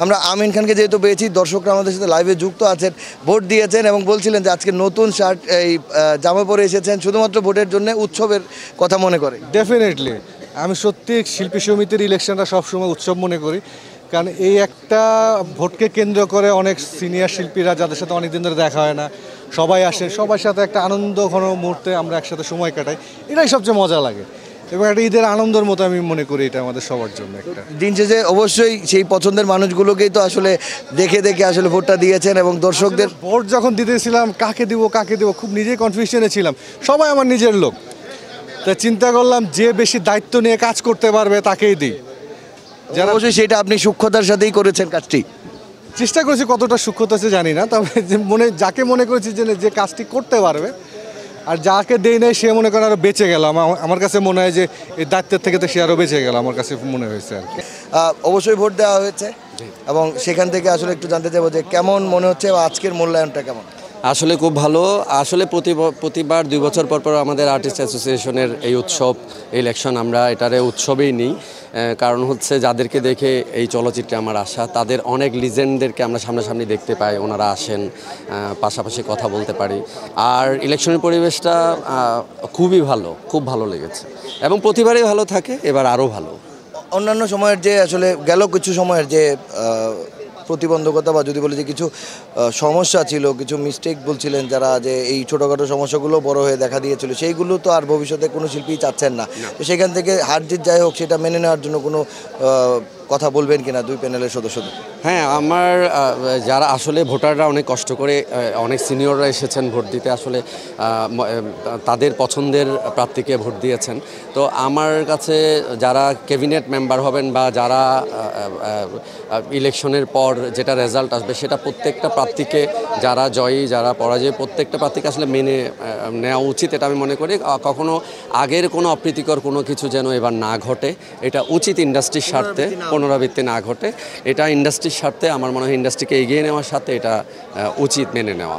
আমরা আমিন খানকে যেহেতু পেয়েছি, দর্শকরা আমাদের সাথে লাইভে যুক্ত আছেন, ভোট দিয়েছেন এবং বলছিলেন যে আজকে নতুন শার্ট এই জামা পরে এসেছেন শুধুমাত্র ভোটের জন্য, উৎসবের কথা মনে করে। ডেফিনেটলি আমি সত্যি শিল্পী সমিতির ইলেকশনটা সবসময় উৎসব মনে করি, কারণ এই একটা ভোটকে কেন্দ্র করে অনেক সিনিয়র শিল্পীরা যাদের সাথে অনেক দিন ধরে দেখা হয় না সবাই আসে, সবার সাথে একটা আনন্দ ঘন মুহূর্তে আমরা একসাথে সময় কাটাই, এটাই সবচেয়ে মজা লাগে এবং একটা ঈদের আনন্দের মতো আমি মনে করি এটা আমাদের সবার জন্য। একটা দিন শেষে অবশ্যই সেই পছন্দের মানুষগুলোকেই তো আসলে দেখে দেখে আসলে ভোটটা দিয়েছেন এবং দর্শকদের ভোট যখন দিতেছিলাম কাকে দিব খুব নিজেই কনফিউশনে ছিলাম, সবাই আমার নিজের লোক, তা চিন্তা করলাম যে বেশি দায়িত্ব নিয়ে কাজ করতে পারবে তাকেই দিই। যারা অবশ্যই সেটা আপনি সূক্ষ্মতার সাথেই করেছেন কাজটি। চেষ্টা করেছি, কতটা সূক্ষ্মতা আছে জানি না, তবে যাকে মনে করেছি যে কাজটি করতে পারবে আর যাকে দেই নাই সে মনে করেন আরও বেঁচে গেল। আমার কাছে মনে হয় যে এই দায়িত্বের থেকে তো সে আরও বেঁচে গেল, আমার কাছে মনে হয়েছে আর কি। অবশ্যই ভোট দেওয়া হয়েছে এবং সেখান থেকে আসলে একটু জানতে চাইবো যে কেমন মনে হচ্ছে বা আজকের মূল্যায়নটা কেমন? আসলে খুব ভালো। আসলে প্রতিবার 2 বছর পর পর আমাদের আর্টিস্ট অ্যাসোসিয়েশনের এই উৎসব ইলেকশন আমরা এটারে উৎসবেই নিই, কারণ হচ্ছে যাদেরকে দেখে এই চলচ্চিত্রে আমার আশা, তাদের অনেক লিজেন্ডদেরকে আমরা সামনাসামনি দেখতে পাই, ওনারা আসেন, পাশাপাশি কথা বলতে পারি। আর ইলেকশনের পরিবেশটা খুবই ভালো, খুব ভালো লেগেছে এবং প্রতিবারই ভালো থাকে, এবার আরও ভালো। অন্যান্য সময়ের যে আসলে গেল কিছু সময়ের যে প্রতিবন্ধকতা বা যদি বলি যে কিছু সমস্যা ছিল, কিছু মিস্টেক বলছিলেন যারা, যে এই ছোটোখাটো সমস্যাগুলো বড় হয়ে দেখা দিয়েছিল, সেইগুলো তো আর ভবিষ্যতে কোনো শিল্পী চাচ্ছেন না। তো সেখান থেকে হার জিত যাই হোক সেটা মেনে নেওয়ার জন্য কোনো কথা বলবেন কিনা দুই প্যানেলের সদস্যদের? হ্যাঁ, আমার যারা আসলে ভোটাররা অনেক কষ্ট করে, অনেক সিনিয়ররা এসেছেন ভোট দিতে, আসলে তাদের পছন্দের প্রার্থীকে ভোট দিয়েছেন। তো আমার কাছে যারা ক্যাবিনেট মেম্বার হবেন বা যারা ইলেকশনের পর যেটা রেজাল্ট আসবে সেটা প্রত্যেকটা প্রার্থীকে, যারা জয়ী যারা পরাজয়ী, প্রত্যেকটা প্রার্থীকে আসলে মেনে নেওয়া উচিত, এটা আমি মনে করি। কখনো আগের কোনো অপ্রীতিকর কোনো কিছু যেন এবার না ঘটে, এটা উচিত ইন্ডাস্ট্রির স্বার্থে, পুনরাবৃত্তি না ঘটে, এটা ইন্ডাস্ট্রির স্বার্থে। আমার মনে হয় ইন্ডাস্ট্রিকে এগিয়ে নেওয়ার সাথে এটা উচিত মেনে নেওয়া।